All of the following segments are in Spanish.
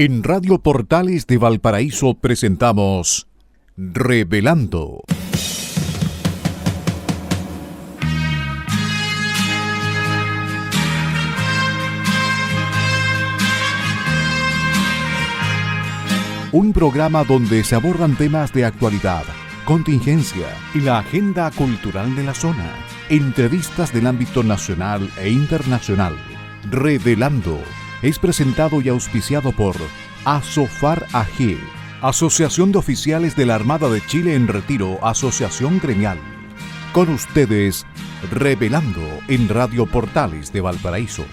En Radio Portales de Valparaíso presentamos Revelando. Un programa donde se abordan temas de actualidad, contingencia y la agenda cultural de la zona. Entrevistas del ámbito nacional e internacional. Revelando es presentado y auspiciado por Asofar AG, Asociación de Oficiales de la Armada de Chile en Retiro, Asociación Gremial. Con ustedes, Revelando en Radio Portales de Valparaíso.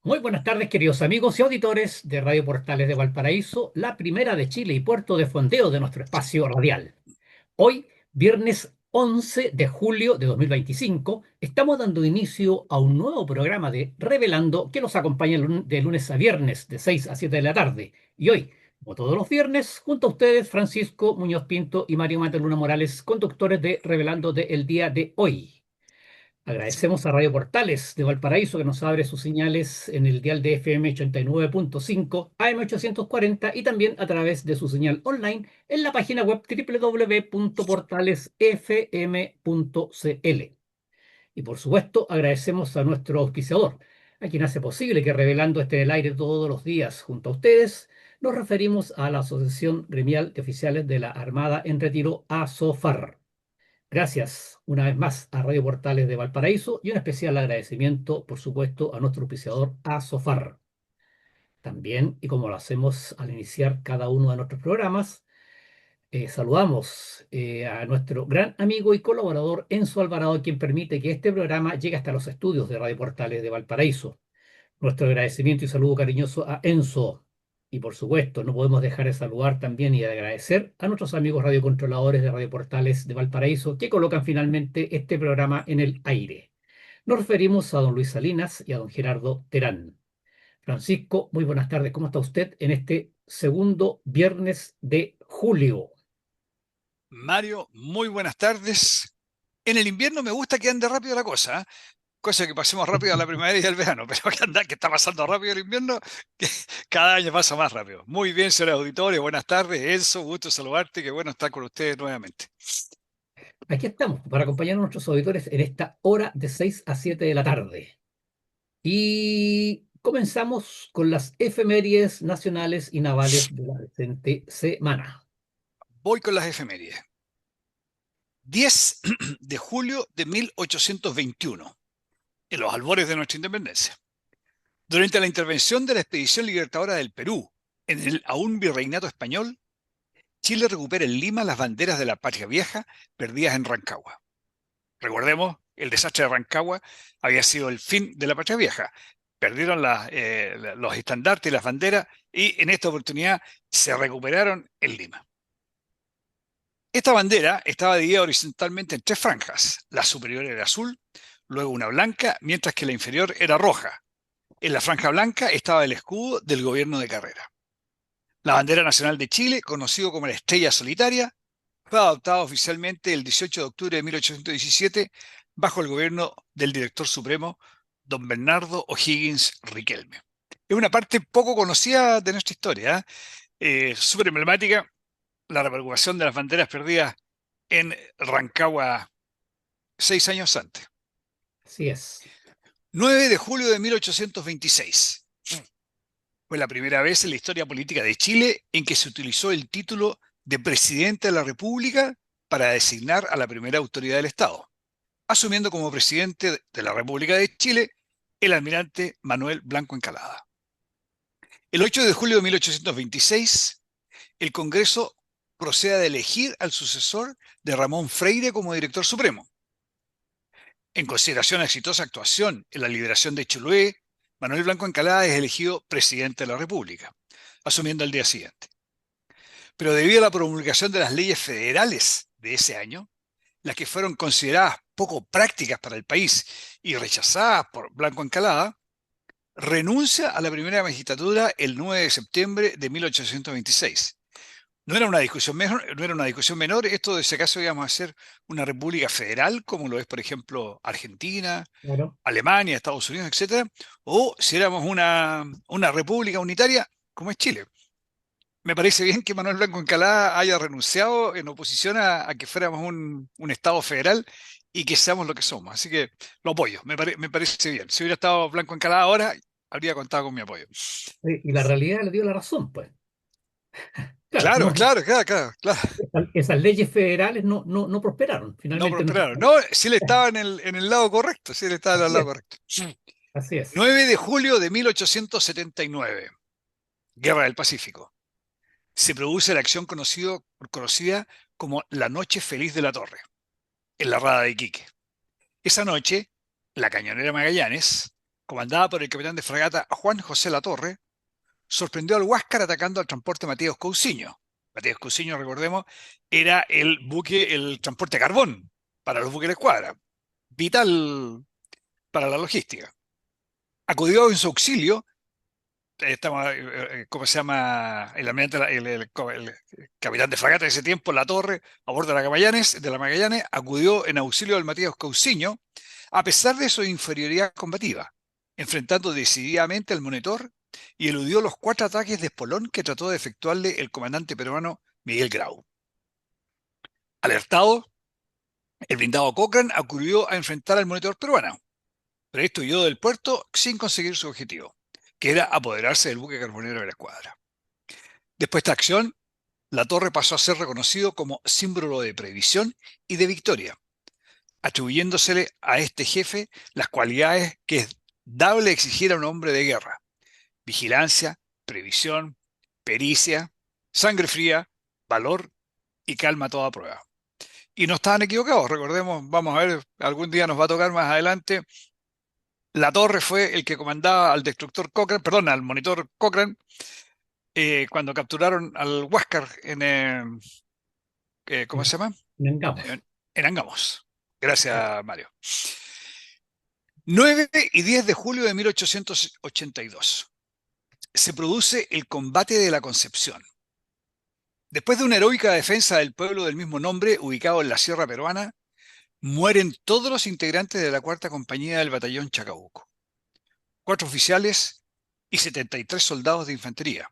Muy buenas tardes, queridos amigos y auditores de Radio Portales de Valparaíso, la primera de Chile y puerto de fondeo de nuestro espacio radial. Hoy, viernes 11 de julio de 2025, estamos dando inicio a un nuevo programa de Revelando que nos acompaña de lunes a viernes de 6 a 7 de la tarde. Y hoy, como todos los viernes, junto a ustedes, Francisco Muñoz Pinto y Mario Mataluna Morales, conductores de Revelando del día de hoy. Agradecemos a Radio Portales de Valparaíso que nos abre sus señales en el dial de FM 89.5, AM 840 y también a través de su señal online en la página web www.portalesfm.cl. Y por supuesto agradecemos a nuestro auspiciador, a quien hace posible que Revelando esté en el aire todos los días junto a ustedes. Nos referimos a la Asociación Gremial de Oficiales de la Armada en Retiro, ASOFAR. Gracias una vez más a Radio Portales de Valparaíso y un especial agradecimiento, por supuesto, a nuestro auspiciador Asofar. También, y como lo hacemos al iniciar cada uno de nuestros programas, saludamos a nuestro gran amigo y colaborador Enzo Alvarado, quien permite que este programa llegue hasta los estudios de Radio Portales de Valparaíso. Nuestro agradecimiento y saludo cariñoso a Enzo. Y por supuesto, no podemos dejar de saludar también y de agradecer a nuestros amigos radiocontroladores de Radio Portales de Valparaíso que colocan finalmente este programa en el aire. Nos referimos a don Luis Salinas y a don Gerardo Terán. Francisco, muy buenas tardes. ¿Cómo está usted en este segundo viernes de julio? Mario, muy buenas tardes. En el invierno me gusta que ande rápido la cosa, ¿eh? Cosa que pasemos rápido a la primavera y al verano, pero que está pasando rápido el invierno, que cada año pasa más rápido. Muy bien, señores auditores, buenas tardes. Enzo, gusto saludarte, qué bueno estar con ustedes nuevamente. Aquí estamos para acompañar a nuestros auditores en esta hora de 6 a 7 de la tarde. Y comenzamos con las efemérides nacionales y navales de la presente semana. Voy con las efemérides. 10 de julio de 1821, en los albores de nuestra independencia. Durante la intervención de la Expedición Libertadora del Perú en el aún virreinato español, Chile recupera en Lima las banderas de la Patria Vieja perdidas en Rancagua. Recordemos, el desastre de Rancagua había sido el fin de la Patria Vieja. Perdieron los estandartes y las banderas y en esta oportunidad se recuperaron en Lima. Esta bandera estaba dividida horizontalmente en 3 franjas. La superior era azul, luego una blanca, mientras que la inferior era roja. En la franja blanca estaba el escudo del gobierno de Carrera. La bandera nacional de Chile, conocido como la Estrella Solitaria, fue adoptada oficialmente el 18 de octubre de 1817 bajo el gobierno del director supremo, don Bernardo O'Higgins Riquelme. Es una parte poco conocida de nuestra historia, súper emblemática, la recuperación de las banderas perdidas en Rancagua 6 años antes. Así es. 9 de julio de 1826. Fue la primera vez en la historia política de Chile en que se utilizó el título de presidente de la República para designar a la primera autoridad del Estado, asumiendo como presidente de la República de Chile el almirante Manuel Blanco Encalada. El 8 de julio de 1826, el Congreso procede a elegir al sucesor de Ramón Freire como director supremo. En consideración a exitosa actuación en la liberación de Chiloé, Manuel Blanco Encalada es elegido presidente de la República, asumiendo al día siguiente. Pero debido a la promulgación de las leyes federales de ese año, las que fueron consideradas poco prácticas para el país y rechazadas por Blanco Encalada, renuncia a la primera magistratura el 9 de septiembre de 1826. No era una discusión menor, no era una discusión menor esto de si acaso íbamos a hacer una república federal, como lo es, por ejemplo, Argentina, Claro. Alemania, Estados Unidos, etcétera, o si éramos una república unitaria, como es Chile. Me parece bien que Manuel Blanco Encalada haya renunciado en oposición a que fuéramos un Estado federal y que seamos lo que somos. Así que lo apoyo, me parece bien. Si hubiera estado Blanco Encalada ahora, habría contado con mi apoyo. Y la realidad le dio la razón, pues. Claro, Claro, no, claro, claro, claro, claro. esas leyes federales no prosperaron, No finalmente no. prosperaron. No, sí le estaba en el lado correcto, sí le estaba en el Así lado es, correcto. así es. 9 de julio de 1879, Guerra del Pacífico. Se produce la acción conocida como la Noche Feliz de la Torre, en la Rada de Iquique. Esa noche, la cañonera Magallanes, comandada por el capitán de fragata Juan José Latorre, sorprendió al Huáscar atacando al transporte Matías Cousiño. Matías Cousiño, recordemos, era el buque, el transporte de carbón para los buques de escuadra, vital para la logística. Acudió en su auxilio, ¿cómo se llama? El, almirante, el capitán de fragata de ese tiempo, Latorre, a bordo de la Magallanes, acudió en auxilio del Matías Cousiño, a pesar de su inferioridad combativa, enfrentando decididamente al monitor y eludió los 4 ataques de espolón que trató de efectuarle el comandante peruano Miguel Grau. Alertado, el blindado Cochrane acudió a enfrentar al monitor peruano, pero esto huyó del puerto sin conseguir su objetivo, que era apoderarse del buque carbonero de la escuadra. Después de esta acción, la torre pasó a ser reconocido como símbolo de previsión y de victoria, atribuyéndosele a este jefe las cualidades que es dable exigir a un hombre de guerra: vigilancia, previsión, pericia, sangre fría, valor y calma a toda prueba. Y no estaban equivocados, recordemos, vamos a ver, algún día nos va a tocar más adelante. La Torre fue el que comandaba al destructor Cochrane, perdón, al monitor Cochrane, cuando capturaron al Huáscar ¿cómo se llama? Vengamos. En Angamos. Gracias, Mario. 9 y 10 de julio de 1882. Se produce el combate de la Concepción. Después de una heroica defensa del pueblo del mismo nombre, ubicado en la Sierra Peruana, mueren todos los integrantes de la cuarta compañía del batallón Chacabuco: 4 oficiales y 73 soldados de infantería,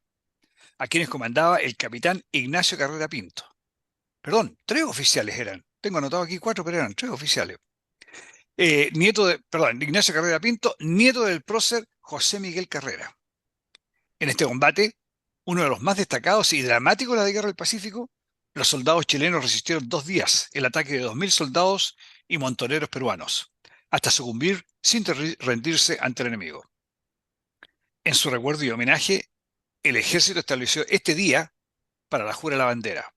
a quienes comandaba el capitán Ignacio Carrera Pinto. Perdón, 3 oficiales eran. Tengo anotado aquí 4, pero eran 3 oficiales. Ignacio Carrera Pinto, nieto del prócer José Miguel Carrera. En este combate, uno de los más destacados y dramáticos de la Guerra del Pacífico, los soldados chilenos resistieron 2 días el ataque de 2000 soldados y montoneros peruanos, hasta sucumbir sin rendirse ante el enemigo. En su recuerdo y homenaje, el ejército estableció este día para la jura de la bandera,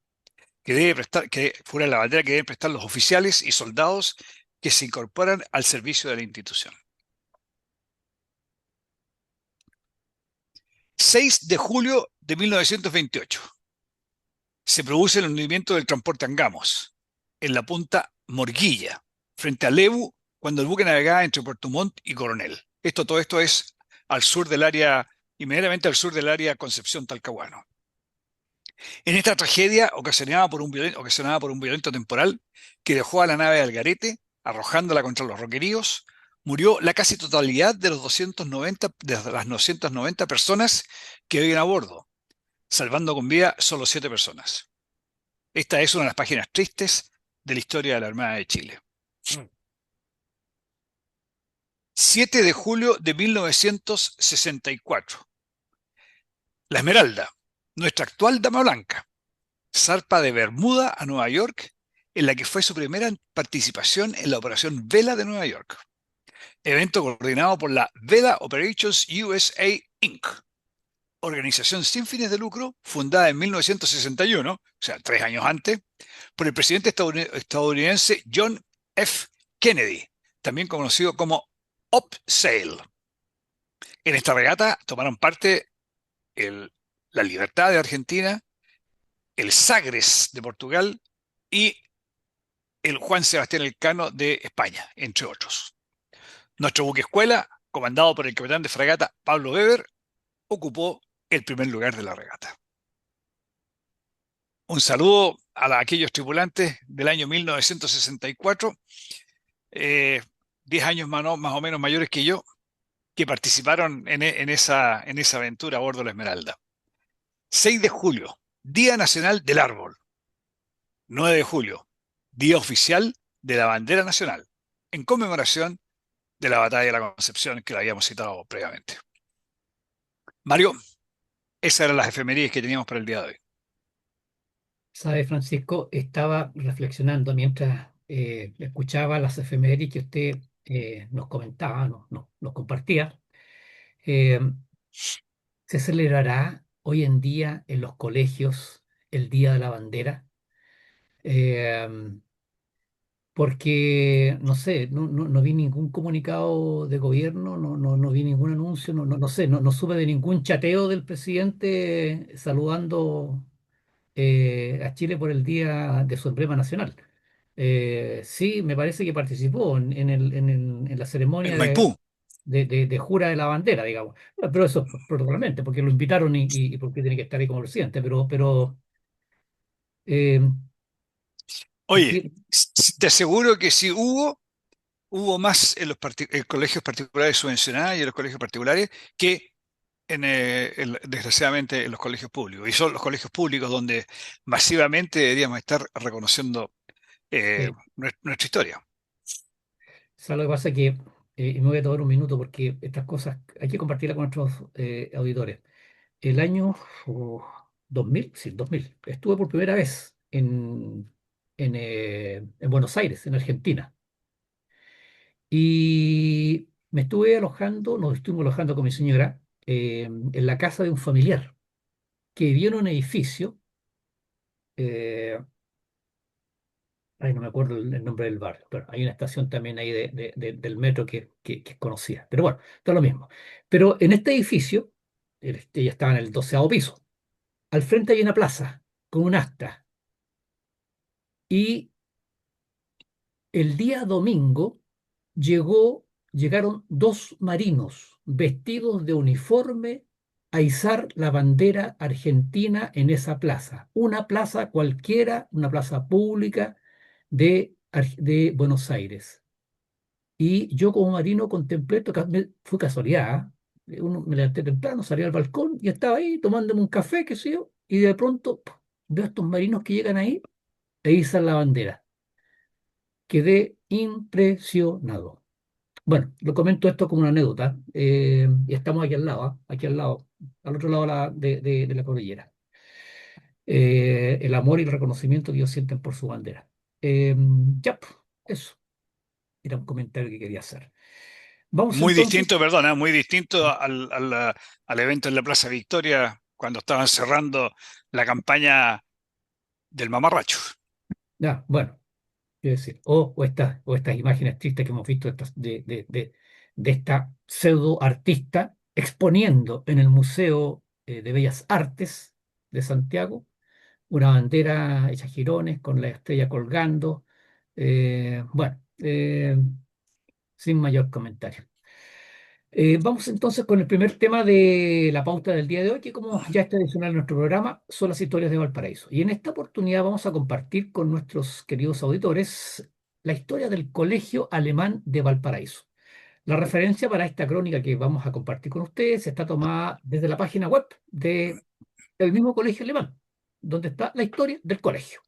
jura de la bandera que deben prestar los oficiales y soldados que se incorporan al servicio de la institución. 6 de julio de 1928. Se produce el hundimiento del transporte Angamos, en la punta Morguilla, frente a Lebu, cuando el buque navegaba entre Puerto Montt y Coronel. Todo esto es al sur del área, inmediatamente al sur del área Concepción-Talcahuano. En esta tragedia, ocasionada por un violento temporal que dejó a la nave al garete, arrojándola contra los roqueríos, murió la casi totalidad de las 290 personas que viven a bordo, salvando con vida solo 7 personas. Esta es una de las páginas tristes de la historia de la Armada de Chile. 7 de julio de 1964. La Esmeralda, nuestra actual Dama Blanca, zarpa de Bermuda a Nueva York, en la que fue su primera participación en la Operación Vela de Nueva York, evento coordinado por la Vela Operations USA Inc., organización sin fines de lucro fundada en 1961, o sea, 3 años antes, por el presidente estadounidense John F. Kennedy, también conocido como Up-Sail. En esta regata tomaron parte la Libertad de Argentina, el Sagres de Portugal y el Juan Sebastián Elcano de España, entre otros. Nuestro buque escuela, comandado por el capitán de fragata Pablo Weber, ocupó el primer lugar de la regata. Un saludo a aquellos tripulantes del año 1964, 10 años más o menos mayores que yo, que participaron en esa aventura a bordo de la Esmeralda. 6 de julio, Día Nacional del Árbol. 9 de julio, Día Oficial de la Bandera Nacional, en conmemoración de la Batalla de la Concepción que la habíamos citado previamente. Mario, esas eran las efemérides que teníamos para el día de hoy. Sabe, Francisco, estaba reflexionando mientras escuchaba las efemérides que usted nos comentaba, nos compartía. Eh, ¿Se celebrará hoy en día en los colegios el Día de la Bandera? Eh, Porque, no sé, no vi ningún comunicado de gobierno, no vi ningún anuncio, no sé, no supe de ningún chateo del presidente saludando a Chile por el Día de su emblema nacional. Sí, me parece que participó en la En ceremonia Maipú. de jura de la bandera, digamos. Pero eso protocolamente, porque lo invitaron y porque tiene que estar ahí como presidente. Pero eh, Oye, aquí, te aseguro que sí hubo más en los colegios particulares subvencionados y en los colegios particulares que desgraciadamente en los colegios públicos. Y son los colegios públicos donde masivamente deberíamos estar reconociendo nuestra historia. ¿sabes lo que pasa? Que, y me voy a tomar un minuto porque estas cosas hay que compartirlas con nuestros auditores. El año 2000, sí, 2000, estuve por primera vez en Buenos Aires, en Argentina. Y me estuve alojando, nos estuvimos alojando con mi señora en la casa de un familiar que vivía en un edificio, eh, ay, no me acuerdo el nombre del barrio, pero hay una estación también ahí del metro que es conocida. Pero bueno, está lo mismo. Pero en este edificio, ella estaba en el 12.º piso. Al frente hay una plaza con un asta. Y el día domingo llegaron dos marinos vestidos de uniforme a izar la bandera argentina en esa plaza. Una plaza cualquiera, una plaza pública de Buenos Aires. Y yo como marino contemplé esto, fue casualidad, ¿ah? Me levanté temprano, salí al balcón y estaba ahí tomándome un café, qué sé yo, y de pronto veo a estos marinos que llegan ahí e izan la bandera. Quedé impresionado. Bueno, lo comento esto como una anécdota, y estamos aquí al lado, ¿ah? Aquí al lado, al otro lado de la cordillera. El amor y el reconocimiento que ellos sienten por su bandera. Ya, pues, eso era un comentario que quería hacer. Vamos Muy entonces. distinto, perdona, muy distinto al evento en la Plaza Victoria cuando estaban cerrando la campaña del mamarracho. Ya, bueno, quiero decir, o estas imágenes tristes que hemos visto de esta pseudo artista exponiendo en el Museo de Bellas Artes de Santiago una bandera hecha jirones con la estrella colgando. Bueno, sin mayor comentario. Vamos entonces con el primer tema de la pauta del día de hoy, que como ya está adicional en nuestro programa, son las historias de Valparaíso. Y en esta oportunidad vamos a compartir con nuestros queridos auditores la historia del Colegio Alemán de Valparaíso. La referencia para esta crónica que vamos a compartir con ustedes está tomada desde la página web del mismo Colegio Alemán, donde está la historia del colegio.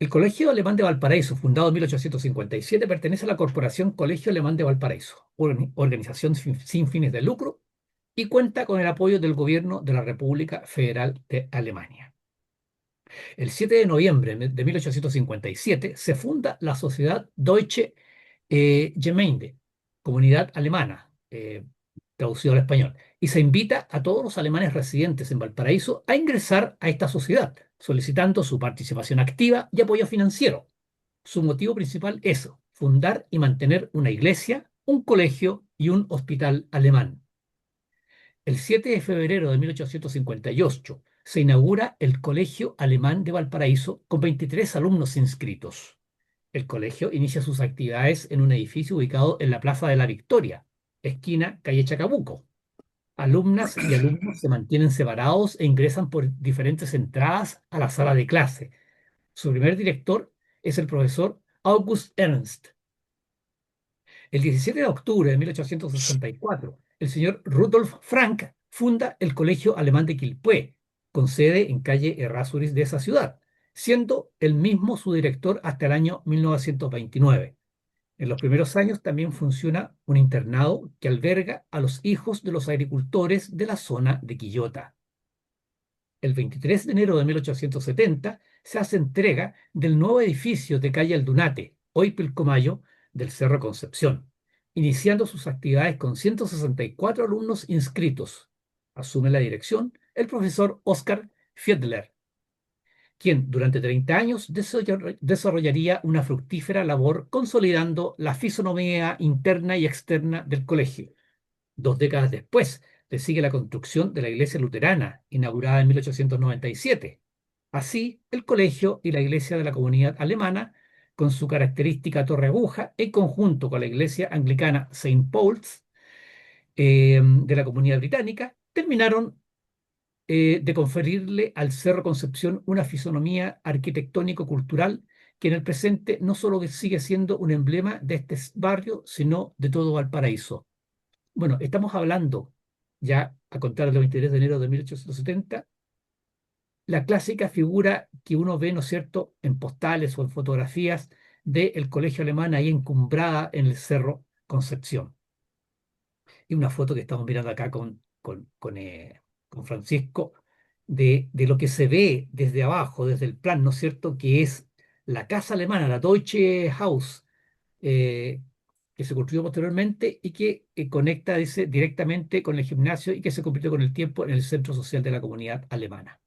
El Colegio Alemán de Valparaíso, fundado en 1857, pertenece a la Corporación Colegio Alemán de Valparaíso, organización sin fines de lucro, y cuenta con el apoyo del gobierno de la República Federal de Alemania. El 7 de noviembre de 1857 se funda la Sociedad Deutsche Gemeinde, Comunidad Alemana, traducido al español, y se invita a todos los alemanes residentes en Valparaíso a ingresar a esta sociedad, solicitando su participación activa y apoyo financiero. Su motivo principal es fundar y mantener una iglesia, un colegio y un hospital alemán. El 7 de febrero de 1858, se inaugura el Colegio Alemán de Valparaíso con 23 alumnos inscritos. El colegio inicia sus actividades en un edificio ubicado en la Plaza de la Victoria, esquina calle Chacabuco. Alumnas y alumnos se mantienen separados e ingresan por diferentes entradas a la sala de clase. Su primer director es el profesor August Ernst. El 17 de octubre de 1864, el señor Rudolf Frank funda el Colegio Alemán de Quilpué, con sede en calle Errázuriz de esa ciudad, siendo él mismo su director hasta el año 1929. En los primeros años también funciona un internado que alberga a los hijos de los agricultores de la zona de Quillota. El 23 de enero de 1870 se hace entrega del nuevo edificio de calle Aldunate, hoy Pilcomayo, del Cerro Concepción, iniciando sus actividades con 164 alumnos inscritos. Asume la dirección el profesor Oscar Fiedler, quien durante 30 años desarrollaría una fructífera labor consolidando la fisonomía interna y externa del colegio. 2 décadas después, le sigue la construcción de la iglesia luterana, inaugurada en 1897. Así, el colegio y la iglesia de la comunidad alemana, con su característica torre aguja, en conjunto con la iglesia anglicana Saint Paul's de la comunidad británica, terminaron de conferirle al Cerro Concepción una fisonomía arquitectónico-cultural que en el presente no solo sigue siendo un emblema de este barrio, sino de todo Valparaíso. Bueno, estamos hablando ya a contar del 23 de enero de 1870, la clásica figura que uno ve, ¿no es cierto?, en postales o en fotografías del colegio alemán ahí encumbrada en el Cerro Concepción. Y una foto que estamos mirando acá con Francisco, de lo que se ve desde abajo, desde el plan, ¿no es cierto?, que es la casa alemana, la Deutsche Haus, eh, que se construyó posteriormente y que conecta directamente con el gimnasio y que se convirtió con el tiempo en el centro social de la comunidad alemana.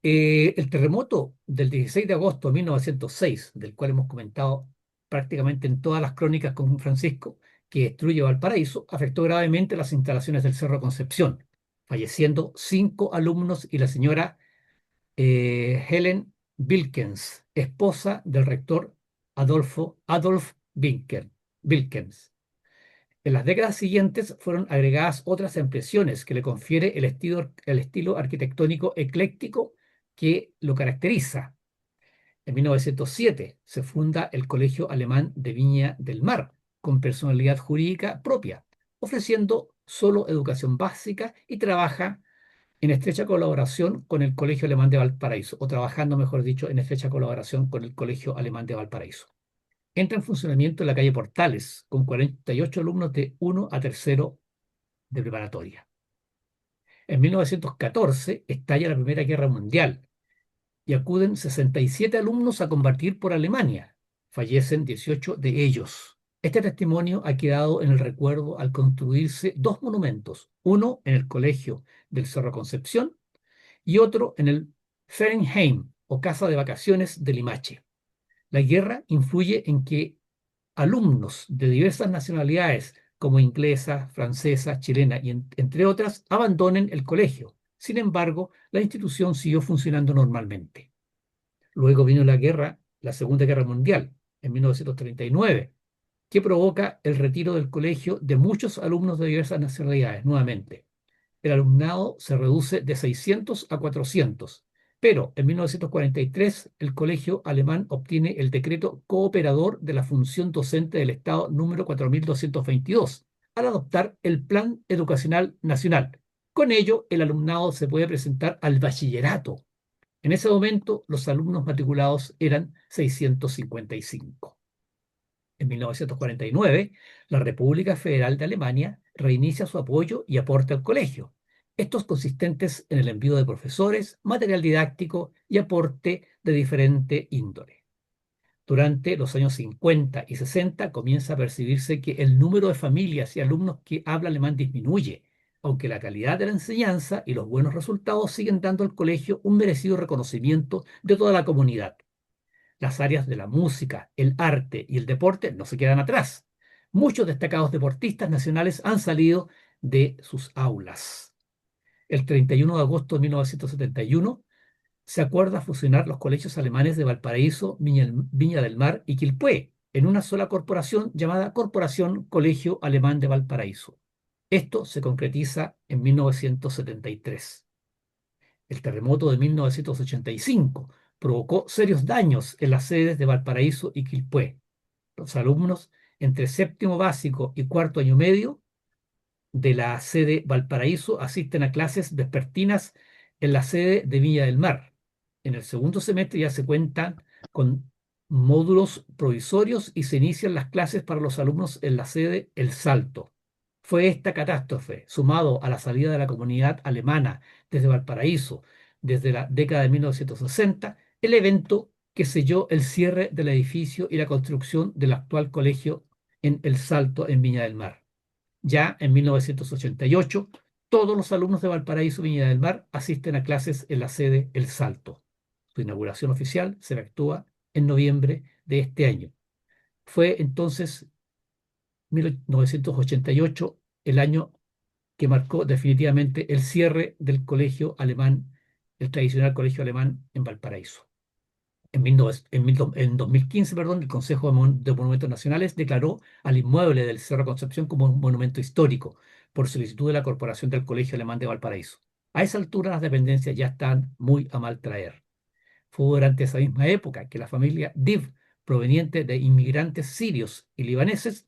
El terremoto del 16 de agosto de 1906, del cual hemos comentado prácticamente en todas las crónicas con Francisco, que destruye Valparaíso, afectó gravemente las instalaciones del Cerro Concepción, falleciendo 5 alumnos y la señora Helen Wilkens, esposa del rector Adolf Wilkens. En las décadas siguientes fueron agregadas otras impresiones que le confiere el estilo arquitectónico ecléctico que lo caracteriza. En 1907 se funda el Colegio Alemán de Viña del Mar, con personalidad jurídica propia, ofreciendo solo educación básica y trabaja en estrecha colaboración con el Colegio Alemán de Valparaíso, o trabajando, mejor dicho, en estrecha colaboración con el Colegio Alemán de Valparaíso. Entra en funcionamiento en la calle Portales, con 48 alumnos de 1 a 3º de preparatoria. En 1914 estalla la Primera Guerra Mundial y acuden 67 alumnos a combatir por Alemania. Fallecen 18 de ellos. Este testimonio ha quedado en el recuerdo al construirse 2 monumentos, uno en el Colegio del Cerro Concepción y otro en el Ferienheim, o Casa de Vacaciones de Limache. La guerra influye en que alumnos de diversas nacionalidades, como inglesa, francesa, chilena y entre otras, abandonen el colegio. Sin embargo, la institución siguió funcionando normalmente. Luego vino la Segunda Guerra Mundial, en 1939, que provoca el retiro del colegio de muchos alumnos de diversas nacionalidades, nuevamente. El alumnado se reduce de 600 a 400, pero en 1943 el colegio alemán obtiene el decreto cooperador de la función docente del Estado número 4222, al adoptar el Plan Educacional Nacional. Con ello, el alumnado se puede presentar al bachillerato. En ese momento, los alumnos matriculados eran 655. En 1949, la República Federal de Alemania reinicia su apoyo y aporte al colegio. Estos consistentes en el envío de profesores, material didáctico y aporte de diferente índole. Durante los años 50 y 60 comienza a percibirse que el número de familias y alumnos que hablan alemán disminuye, aunque la calidad de la enseñanza y los buenos resultados siguen dando al colegio un merecido reconocimiento de toda la comunidad. Las áreas de la música, el arte y el deporte no se quedan atrás. Muchos destacados deportistas nacionales han salido de sus aulas. el 31 de agosto de 1971, se acuerda fusionar los colegios alemanes de Valparaíso, Viña del Mar y Quilpué en una sola corporación llamada Corporación Colegio Alemán de Valparaíso. Esto se concretiza en 1973. El terremoto de 1985 provocó serios daños en las sedes de Valparaíso y Quilpué. Los alumnos entre séptimo básico y cuarto año medio de la sede Valparaíso asisten a clases vespertinas en la sede de Viña del Mar. En el segundo semestre ya se cuentan con módulos provisorios y se inician las clases para los alumnos en la sede El Salto. Fue esta catástrofe, sumado a la salida de la comunidad alemana desde Valparaíso desde la década de 1960, el evento que selló el cierre del edificio y la construcción del actual colegio en El Salto, en Viña del Mar. Ya en 1988, todos los alumnos de Valparaíso Viña del Mar asisten a clases en la sede El Salto. Su inauguración oficial se efectúa en noviembre de este año. Fue entonces 1988 el año que marcó definitivamente el cierre del colegio alemán, el tradicional colegio alemán en Valparaíso. En 2015, perdón, el Consejo de Monumentos Nacionales declaró al inmueble del Cerro Concepción como un monumento histórico por solicitud de la Corporación del Colegio Alemán de Valparaíso. A esa altura las dependencias ya están muy a mal traer. Fue durante esa misma época que la familia Div, proveniente de inmigrantes sirios y libaneses,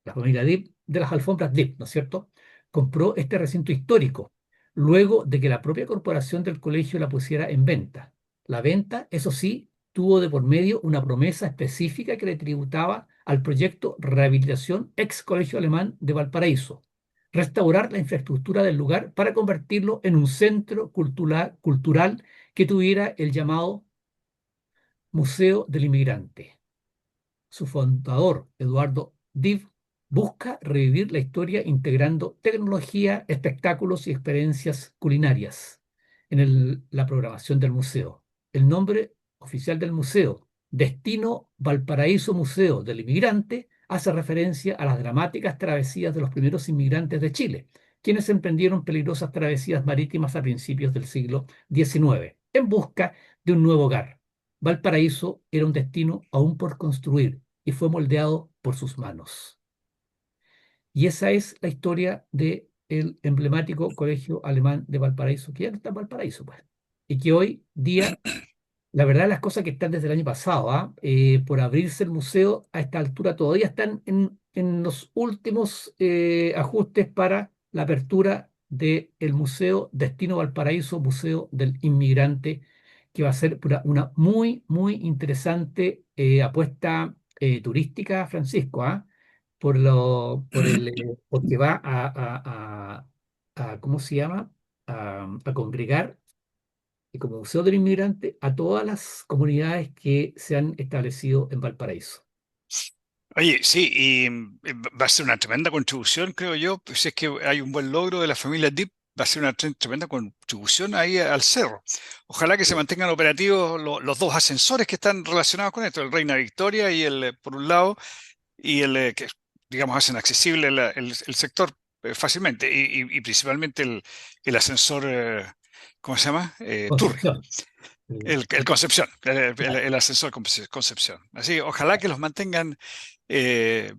la familia Dib, de las alfombras Dib, ¿no es cierto?, compró este recinto histórico, luego de que la propia corporación del colegio la pusiera en venta. La venta, eso sí, tuvo de por medio una promesa específica que le tributaba al proyecto Rehabilitación Ex Colegio Alemán de Valparaíso, restaurar la infraestructura del lugar para convertirlo en un centro cultural que tuviera el llamado Museo del Inmigrante. Su fundador, Eduardo Div, busca revivir la historia integrando tecnología, espectáculos y experiencias culinarias en la programación del museo. El nombre oficial del museo, Destino Valparaíso Museo del Inmigrante, hace referencia a las dramáticas travesías de los primeros inmigrantes de Chile, quienes emprendieron peligrosas travesías marítimas a principios del siglo XIX en busca de un nuevo hogar. Valparaíso era un destino aún por construir y fue moldeado por sus manos. Y esa es la historia del emblemático Colegio Alemán de Valparaíso, que ya no está en Valparaíso, pues. Y que hoy día, la verdad, las cosas que están desde el año pasado, por abrirse el museo a esta altura, todavía están en los últimos ajustes para la apertura del Museo Destino Valparaíso, Museo del Inmigrante, que va a ser una muy, muy interesante apuesta turística, Francisco, porque va ¿cómo se llama? A congregar como Museo del Inmigrante a todas las comunidades que se han establecido en Valparaíso. Oye, sí, y va a ser una tremenda contribución, creo yo, pues si es que hay un buen logro de la familia Deep, va a ser una tremenda contribución ahí al cerro. Ojalá que se mantengan operativos los dos ascensores que están relacionados con esto, el Reina Victoria y por un lado, y que, digamos, hacen accesible el sector fácilmente, y principalmente el ascensor, ¿cómo se llama? Tour. Concepción. El Concepción, Claro. el ascensor Concepción. Así, ojalá que los mantengan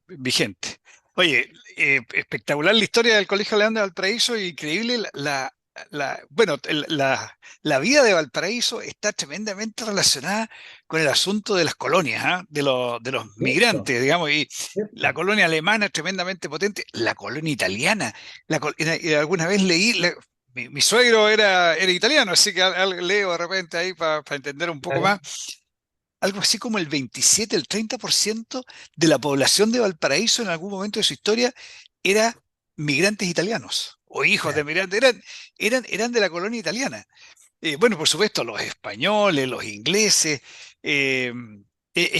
vigentes. Oye, espectacular la historia del Colegio Alemán de Valparaíso, increíble bueno, la vida de Valparaíso está tremendamente relacionada con el asunto de las colonias, ¿ah? De los Cierto, migrantes, digamos, y la cierto. colonia alemana es tremendamente potente, la colonia italiana, y alguna vez leí, mi suegro era italiano, así que leo de repente ahí para entender un poco Claro. más. Algo así como el 27, el 30% de la población de Valparaíso en algún momento de su historia era migrantes italianos o hijos de Claro. migrantes, eran de la colonia italiana. Bueno, por supuesto, los españoles, los ingleses. Es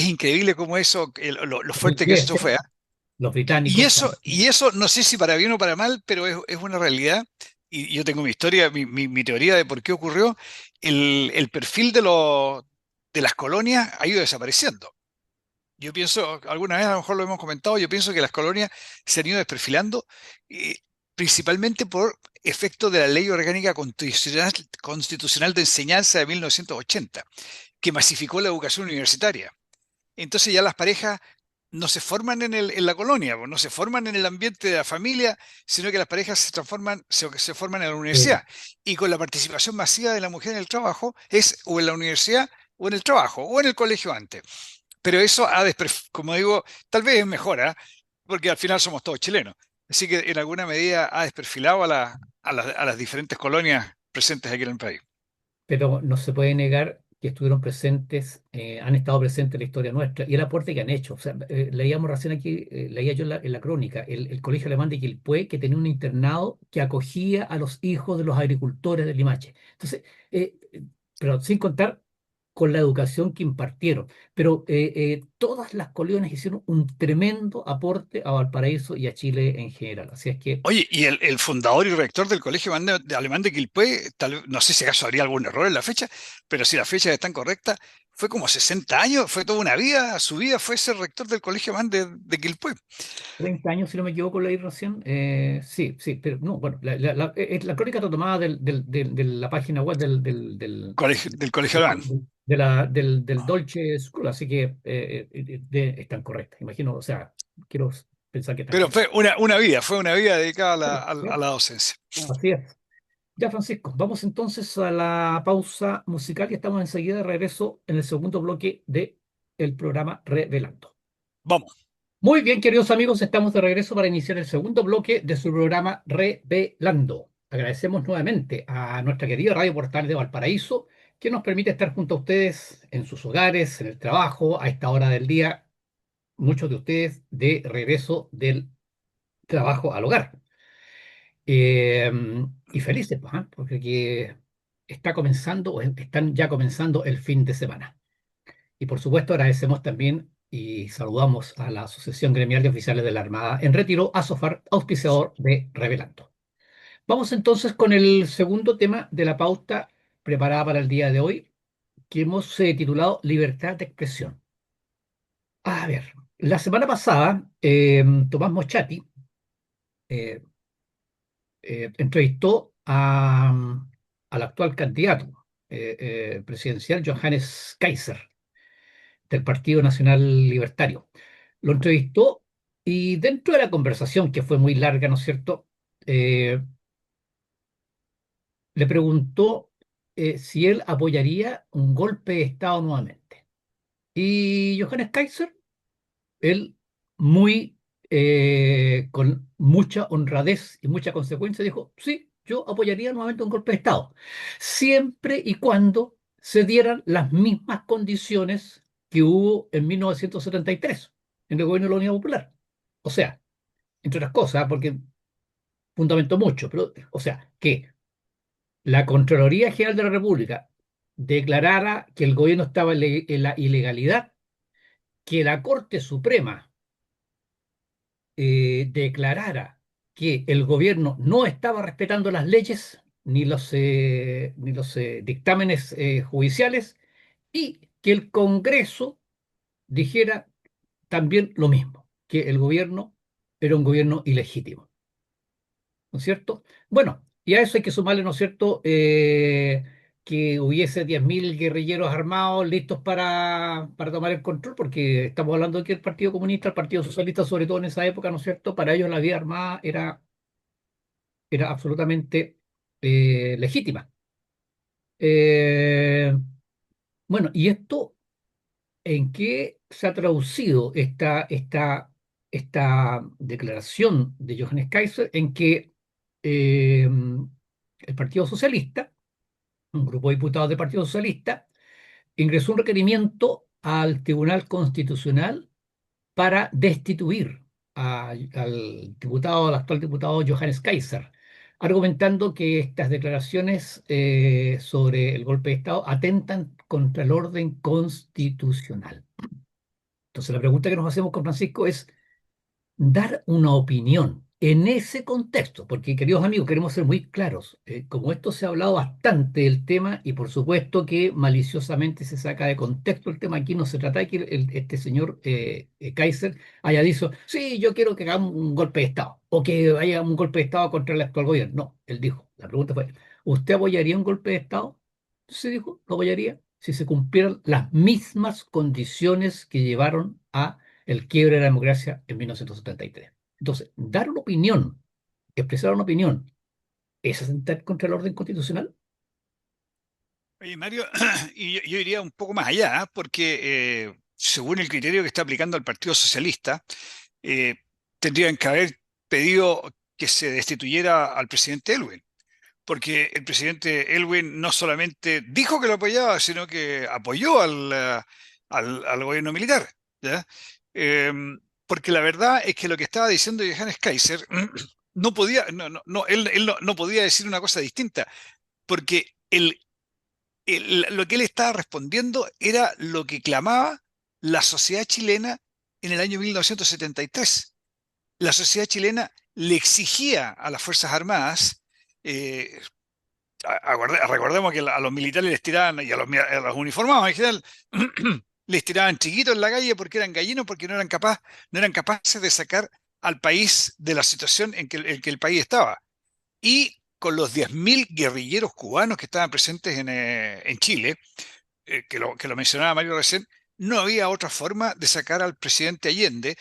increíble cómo eso, lo Los fuerte que eso ingleses, fue. ¿Ah? los Y británicos eso, también. y eso, no sé si para bien o para mal, pero es una realidad. Y yo tengo mi historia, mi teoría de por qué ocurrió. El perfil de las colonias ha ido desapareciendo. Yo pienso, alguna vez a lo mejor lo hemos comentado, yo pienso que las colonias se han ido desperfilando, eh, principalmente por efecto de la Ley Orgánica Constitucional de Enseñanza de 1980, que masificó la educación universitaria. Entonces ya las parejas no se forman en la colonia, pues, no se forman en el ambiente de la familia, sino que las parejas se forman en la Eh, universidad. Y con la participación masiva de la mujer en el trabajo, es o en la universidad o en el trabajo, o en el colegio antes. Pero eso como digo, tal vez es mejor, ¿ah? Porque al final somos todos chilenos. Así que en alguna medida ha desperfilado a las diferentes colonias presentes aquí en el país. pero no se puede negar que estuvieron presentes, han estado presentes en la historia nuestra y el aporte que han hecho. O sea, leíamos recién aquí, leía yo en la crónica, el Colegio Alemán de Quilpué, que tenía un internado que acogía a los hijos de los agricultores de Limache. Entonces, pero sin contar con la educación que impartieron. Pero todas las colonias hicieron un tremendo aporte a Valparaíso y a Chile en general. Así es que Oye, y el fundador y rector del Colegio Alemán de Quilpué, no sé si acaso habría algún error en la fecha, pero si las fechas están correctas, fue como 60 años, fue toda una vida, su vida fue ser rector del Colegio Alemán de Quilpué, 30 años, si no me equivoco, leí recién. Sí, sí, pero no, bueno, la crónica está tomada de la página web del Colegio Alemán. del Dolce School, así que están correctas, imagino, o sea, quiero pensar que están Pero correctas. fue una vida dedicada a Bien, la docencia. así es. Ya, Francisco, vamos entonces a la pausa musical y estamos enseguida de regreso en el segundo bloque de el programa Revelando. Vamos. Muy bien, queridos amigos, estamos de regreso para iniciar el segundo bloque de su programa Revelando. Agradecemos nuevamente a nuestra querida Radio Portal de Valparaíso, que nos permite estar junto a ustedes en sus hogares, en el trabajo, a esta hora del día, muchos de ustedes de regreso del trabajo al hogar. Eh, y felices, pues, ¿ah? Porque que está comenzando o están ya comenzando el fin de semana. Y por supuesto agradecemos también y saludamos a la Asociación Gremial de Oficiales de la Armada en Retiro, ASOFAR, auspiciador de Revelando. Vamos entonces con el segundo tema de la pauta preparada para el día de hoy, que hemos titulado Libertad de Expresión. A ver, la semana pasada, Tomás Mochati eh, entrevistó al actual candidato presidencial, Johannes Kaiser, del Partido Nacional Libertario. Lo entrevistó y dentro de la conversación, que fue muy larga, ¿no es cierto? Eh, Le preguntó si él apoyaría un golpe de Estado nuevamente. Y Johannes Kaiser, él muy, con mucha honradez y mucha consecuencia, dijo, sí, yo apoyaría nuevamente un golpe de Estado, siempre y cuando se dieran las mismas condiciones que hubo en 1973 en el gobierno de la Unidad Popular. O sea, entre otras cosas, porque fundamentó mucho, pero, o sea, que la Contraloría General de la República declarara que el gobierno estaba en la ilegalidad, que la Corte Suprema declarara que el gobierno no estaba respetando las leyes ni los dictámenes judiciales y que el Congreso dijera también lo mismo, que el gobierno era un gobierno ilegítimo, ¿no es cierto? Bueno, y a eso hay que sumarle, ¿no es cierto?, que hubiese 10.000 guerrilleros armados listos para tomar el control, porque estamos hablando de que el Partido Comunista, el Partido Socialista, sobre todo en esa época, ¿no es cierto?, para ellos la vida armada era absolutamente legítima. Eh, bueno, ¿y esto en qué se ha traducido esta declaración de Johannes Kaiser? En que eh, el Partido Socialista, un grupo de diputados del Partido Socialista, ingresó un requerimiento al Tribunal Constitucional para destituir al actual diputado Johannes Kaiser, argumentando que estas declaraciones sobre el golpe de Estado atentan contra el orden constitucional. Entonces, la pregunta que nos hacemos con Francisco es dar una opinión en ese contexto, porque queridos amigos, queremos ser muy claros, como esto se ha hablado bastante del tema y por supuesto que maliciosamente se saca de contexto el tema, aquí no se trata de que este señor Kaiser haya dicho, sí, yo quiero que hagamos un golpe de Estado o que haya un golpe de Estado contra el actual gobierno. No, él dijo, la pregunta fue, ¿usted apoyaría un golpe de Estado? Se dijo, lo apoyaría si se cumplieran las mismas condiciones que llevaron a el quiebre de la democracia en 1973. Entonces, dar una opinión, expresar una opinión, ¿es atentar contra el orden constitucional? Oye, Mario, y yo iría un poco más allá, ¿ah? Porque según el criterio que está aplicando el Partido Socialista, eh, tendrían que haber pedido que se destituyera al presidente Elwin, porque el presidente Elwin no solamente dijo que lo apoyaba, sino que apoyó al gobierno militar, ¿ya? Eh, Porque la verdad es que lo que estaba diciendo Johannes Kaiser no podía, él no podía decir una cosa distinta, porque lo que él estaba respondiendo era lo que clamaba la sociedad chilena en el año 1973. La sociedad chilena le exigía a las Fuerzas Armadas, eh, recordemos que a los militares les tiraban, y a los uniformados en general, les tiraban chiquitos en la calle porque eran gallinos, porque no eran capaces de sacar al país de la situación en que el país estaba. Y con los 10.000 guerrilleros cubanos que estaban presentes en Chile, que lo mencionaba Mario recién, no había otra forma de sacar al presidente Allende,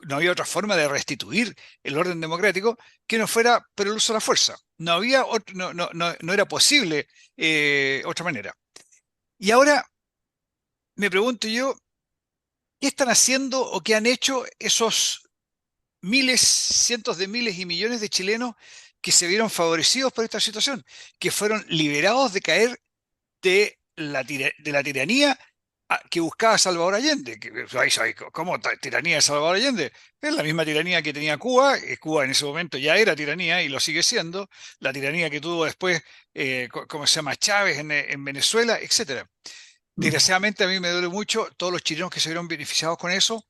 no había otra forma de restituir el orden democrático que no fuera por el uso de la fuerza. No había no era posible otra manera. Y ahora me pregunto yo, ¿qué están haciendo o qué han hecho esos miles, cientos de miles y millones de chilenos que se vieron favorecidos por esta situación, que fueron liberados de caer de la tiranía que buscaba Salvador Allende? ¿Cómo tiranía de Salvador Allende? Es la misma tiranía que tenía Cuba, Cuba en ese momento ya era tiranía y lo sigue siendo, la tiranía que tuvo después, ¿cómo se llama? Chávez en Venezuela, etcétera. Mm. Desgraciadamente a mí me duele mucho, todos los chilenos que se vieron beneficiados con eso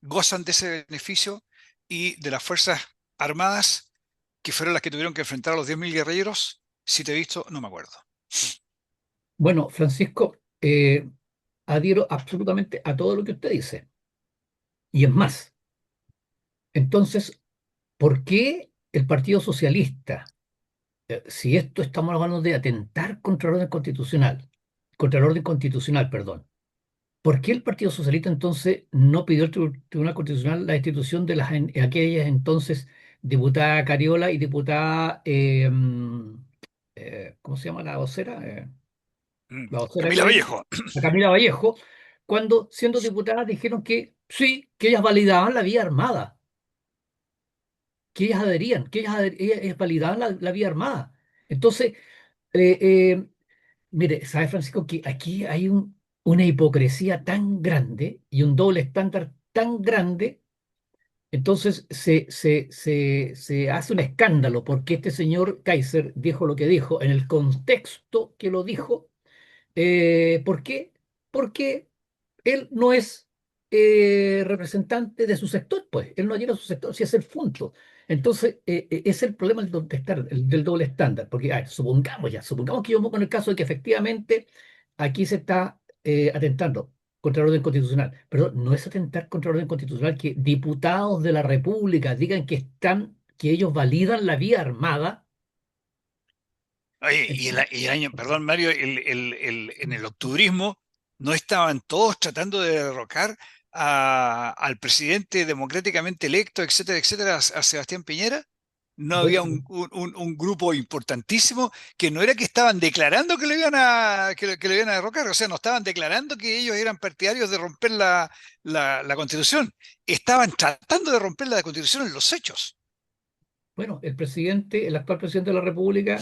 gozan de ese beneficio y de las Fuerzas Armadas, que fueron las que tuvieron que enfrentar a los 10.000 guerrilleros. Si te he visto, no me acuerdo. Bueno, Francisco, adhiero absolutamente a todo lo que usted dice. Y es más, entonces, ¿por qué el Partido Socialista, si esto estamos hablando de atentar contra el orden constitucional, perdón, ¿por qué el Partido Socialista entonces no pidió al Tribunal Constitucional la destitución de aquellas entonces diputada Cariola y diputada, ¿cómo se llama la vocera? La vocera de Camila gobierno, Vallejo. la Camila Vallejo, cuando siendo diputadas dijeron que sí, que ellas validaban la vía armada, que ellas adherían, que ellas validaban la vía armada. Entonces, eh, eh, mire, ¿sabe, Francisco, que aquí hay una hipocresía tan grande y un doble estándar tan grande? Entonces se hace un escándalo porque este señor Kaiser dijo lo que dijo en el contexto que lo dijo. ¿Por qué? Porque él no es representante de su sector, pues. Él no llega a su sector, si es el punto. Entonces, es el problema del doble estándar. Porque, a ver, supongamos que yo pongo en el caso de que efectivamente aquí se está atentando contra el orden constitucional. Pero no es atentar contra el orden constitucional que diputados de la República digan que ellos validan la vía armada. Oye, y el año, perdón, Mario, en el octubrismo no estaban todos tratando de derrocar al presidente democráticamente electo, etcétera, etcétera, a Sebastián Piñera. No había Bueno, un grupo importantísimo que no era que estaban declarando que lo iban que lo iban a derrocar, o sea, no estaban declarando que ellos eran partidarios de romper la Constitución, estaban tratando de romper la Constitución en los hechos. bueno, el actual presidente de la República,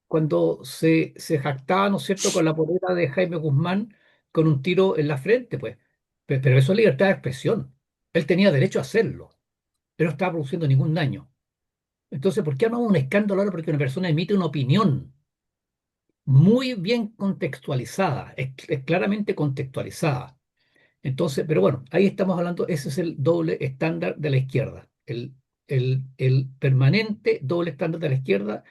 cuando se jactaba, ¿no es cierto?, con la polera de Jaime Guzmán, con un tiro en la frente, pues. Pero eso es libertad de expresión. Él tenía derecho a hacerlo. Él no estaba produciendo ningún daño. Entonces, ¿por qué armamos un escándalo ahora porque una persona emite una opinión muy bien contextualizada, es claramente contextualizada? Entonces, pero bueno, ahí estamos hablando, ese es el doble estándar de la izquierda. el permanente doble estándar de la izquierda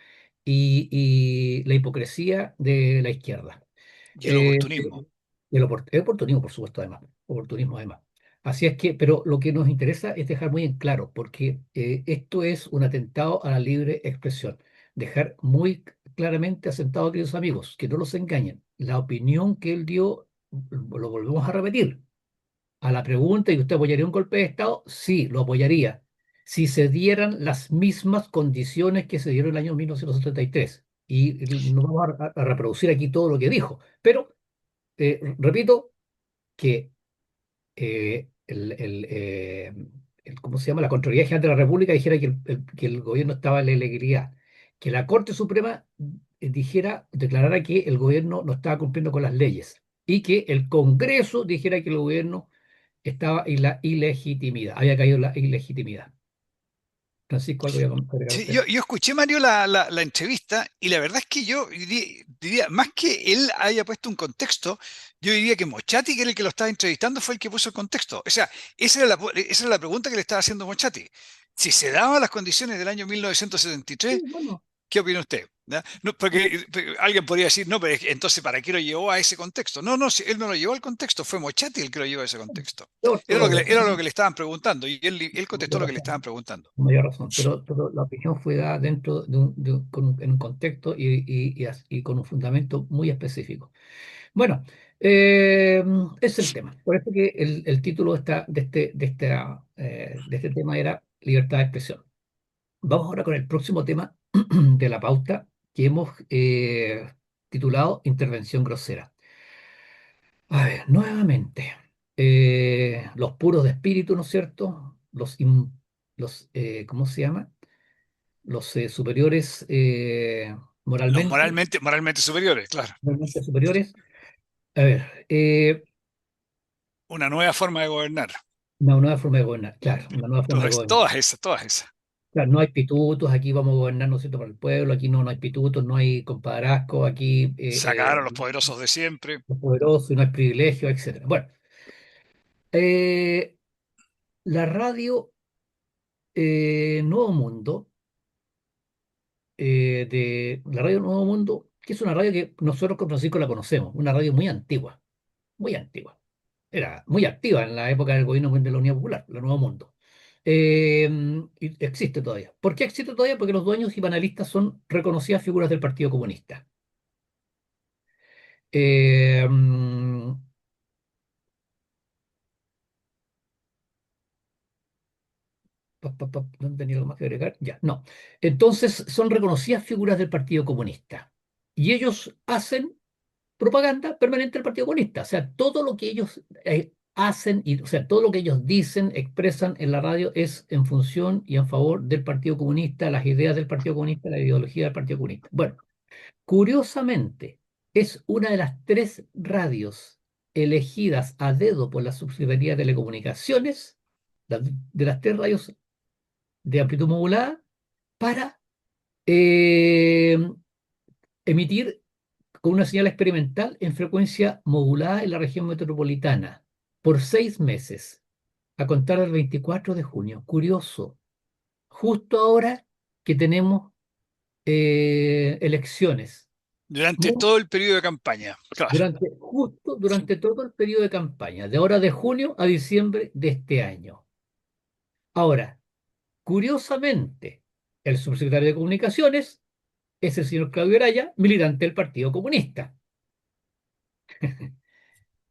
y la hipocresía de la izquierda. Y el Eh, oportunismo. el oportunismo, por supuesto, además. Oportunismo, además. Así es que, pero lo que nos interesa es dejar muy en claro, porque esto es un atentado a la libre expresión. Dejar muy claramente asentado, queridos amigos, que no los engañen. La opinión que él dio, lo volvemos a repetir. A la pregunta, ¿y usted apoyaría un golpe de Estado? Sí, lo apoyaría. Si se dieran las mismas condiciones que se dieron en el año 1973. Y no vamos a reproducir aquí todo lo que dijo, pero repito que ¿cómo se llama? La Contraloría General de la República dijera que el gobierno estaba en la ilegalidad, que la Corte Suprema declarara que el gobierno no estaba cumpliendo con las leyes y que el Congreso dijera que el gobierno estaba en la ilegitimidad, había caído en la ilegitimidad. Francisco, algo voy a agregar Sí, usted. yo escuché, Mario, la entrevista y la verdad es que yo diría, más que él haya puesto un contexto, yo diría que Mochati, que era el que lo estaba entrevistando, fue el que puso el contexto. O sea, esa era la pregunta que le estaba haciendo Mochati. Si se daban las condiciones del año Sí, 1973, bueno, ¿qué opina usted? ¿Ya? No, porque alguien podría decir, no, pero entonces, ¿para qué lo llevó a ese contexto? No, no, si él no lo llevó al contexto, fue Mochati el que lo llevó a ese contexto. toda la Era lo razón, que le estaban preguntando y él contestó mayor lo que le razón. estaban preguntando. Mayor razón, pero la opinión fue dada dentro en un contexto y con un fundamento muy específico. Bueno, es el tema. Por eso que el título de este tema era libertad de expresión. Vamos ahora con el próximo tema de la pauta que hemos titulado Intervención grosera. A ver, nuevamente, los puros de espíritu, ¿no es cierto? ¿Cómo se llama? Los superiores Los moralmente, moralmente superiores, claro. moralmente superiores. A ver, Una nueva forma de gobernar. una nueva forma de gobernar, claro, una nueva forma de gobernar. Todas esas, todas esas. Claro, no hay pitutos, aquí vamos a gobernar, ¿no es cierto?, para el pueblo, aquí no hay pitutos, no hay compadrazgo, aquí Sacar a los poderosos de siempre. los poderosos, no hay privilegio, etcétera. Bueno, eh, la radio Nuevo Mundo, de la radio Nuevo Mundo, que es una radio que nosotros con Francisco la conocemos, una radio muy antigua, muy antigua. Era muy activa en la época del gobierno de la Unión Popular, la Nuevo Mundo. Eh, y existe todavía. ¿Por qué existe todavía? Porque los dueños y panelistas son reconocidas figuras del Partido Comunista. Eh, mm, ¿Dónde tenía algo más que agregar? Ya, no. Entonces, son reconocidas figuras del Partido Comunista. Y ellos hacen propaganda permanente del Partido Comunista. O sea, todo lo que ellos hacen, o sea, todo lo que ellos dicen, expresan en la radio es en función y en favor del Partido Comunista, las ideas del Partido Comunista, la ideología del Partido Comunista. Bueno, curiosamente, es una de las tres radios elegidas a dedo por la Subsecretaría de Telecomunicaciones, de las tres radios de amplitud modulada, para eh, emitir con una señal experimental en frecuencia modulada en la región metropolitana por 6 meses, a contar del 24 de junio. Curioso, justo ahora que tenemos elecciones, Durante mu- todo el periodo de campaña. Claro. justo durante todo el periodo de campaña, de ahora de junio a diciembre de este año. Ahora, curiosamente, el subsecretario de Comunicaciones es el señor Claudio Araya, militante del Partido Comunista.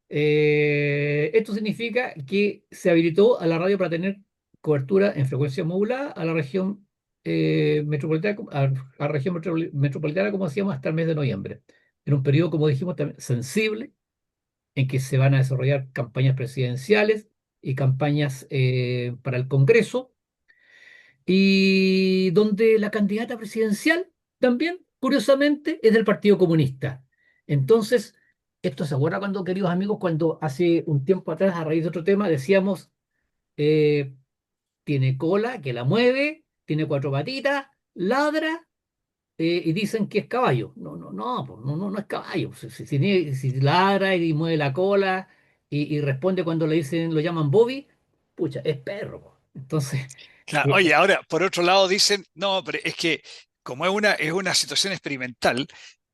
Esto significa que se habilitó a la radio para tener cobertura en frecuencia modulada a la región metropolitana, a la región metropolitana, como decíamos, hasta el mes de noviembre. En un periodo, como dijimos, también sensible, en que se van a desarrollar campañas presidenciales y campañas para el Congreso, y donde la candidata presidencial también, curiosamente, es del Partido Comunista. Entonces, esto se acuerda cuando, queridos amigos, cuando hace un tiempo atrás, a raíz de otro tema, decíamos, eh, tiene cola, que la mueve, tiene cuatro patitas, ladra, y dicen que es caballo. No, no, no, pues, no, no, no es caballo. Si ladra y mueve la cola y responde cuando le dicen, lo llaman Bobby, pucha, es perro, po. Entonces... Claro, Eh, oye, ahora, por otro lado dicen, no, pero es que como es una situación experimental,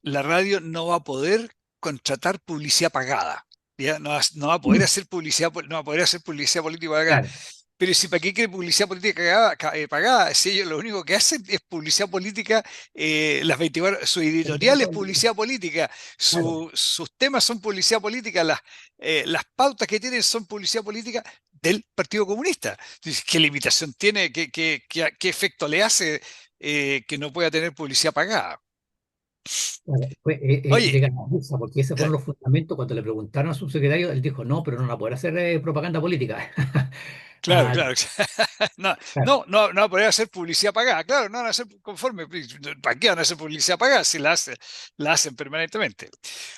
la radio no va a poder contratar publicidad pagada. ¿Ya? No va a poder hacer publicidad, no va a poder hacer publicidad política pagada. claro, Pero si para qué quiere publicidad política pagada, pagada, si ellos lo único que hacen es publicidad política, las 24, su editorial es publicidad política, claro. sus temas son publicidad política, las pautas que tienen son publicidad política del Partido Comunista. Entonces, ¿qué limitación tiene? ¿Qué efecto le hace que no pueda tener publicidad pagada? Claro, Oye, de Ganaduza, porque esos eh, fueron los fundamentos. Cuando le preguntaron al subsecretario, él dijo, no, pero no va a poder hacer propaganda política. claro, Ah, claro. No, claro, no va a poder hacer publicidad pagada. Claro, no van a hacer conforme. ¿Para qué van a hacer publicidad pagada si la hacen permanentemente?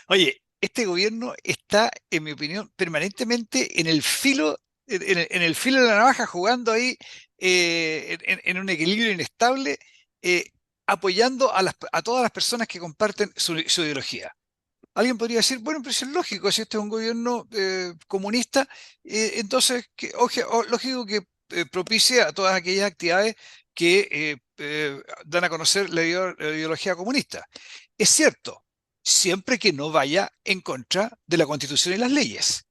Oye, este gobierno está, en mi opinión, permanentemente en el filo de la navaja, jugando ahí en un equilibrio inestable, eh, apoyando a todas las personas que comparten su ideología. Alguien podría decir, bueno, pero eso es lógico, si este es un gobierno comunista, entonces lógico que propicie a todas aquellas actividades que dan a conocer la ideología comunista. Es cierto, siempre que no vaya en contra de la Constitución y las leyes.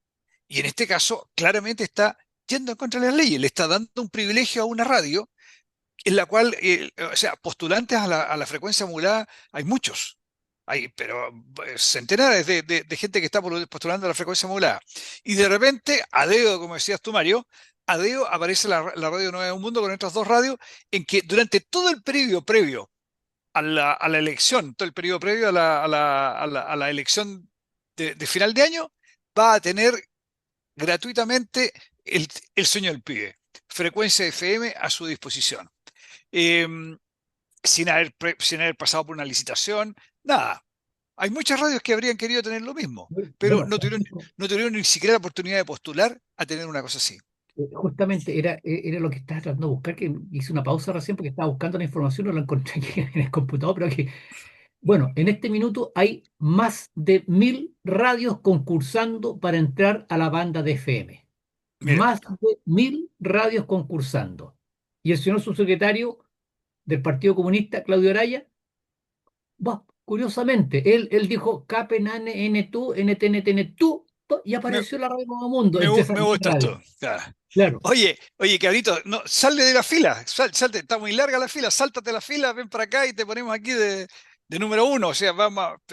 Y en este caso, claramente está yendo en contra de las leyes, le está dando un privilegio a una radio en la cual, o sea, postulantes a la frecuencia modulada hay muchos. Hay, pero centenares de gente que está postulando a la frecuencia modulada. Y de repente, a dedo, como decías tú, Mario, a dedo aparece la Radio Nueva de un Mundo con otras dos radios, en que durante todo el periodo previo a la elección, todo el periodo previo a la elección de final de año, va a tener gratuitamente el sueño del pibe, frecuencia FM a su disposición, eh, sin haber pasado por una licitación, nada. Hay muchas radios que habrían querido tener lo mismo, pero bueno, no tuvieron, Francisco, no tuvieron ni siquiera la oportunidad de postular a tener una cosa así. justamente era lo que estaba tratando de buscar, que hice una pausa recién porque estaba buscando la información, no la encontré aquí en el computador, pero que, bueno, en este minuto hay más de 1.000 radios concursando para entrar a la banda de FM. Mira, Más de 1.000 radios concursando. Y el señor subsecretario del Partido Comunista, Claudio Araya, curiosamente, él dijo KPNANE, NTU, NTNTN, y me, apareció la radio Nuevo Mundo me, entre gu- esas me 1.000 gusta radios. esto. Claro. Claro, Oye, cabrito, no, sale de la fila, salte, está muy larga la fila, sáltate la fila, ven para acá y te ponemos aquí de número uno, o sea,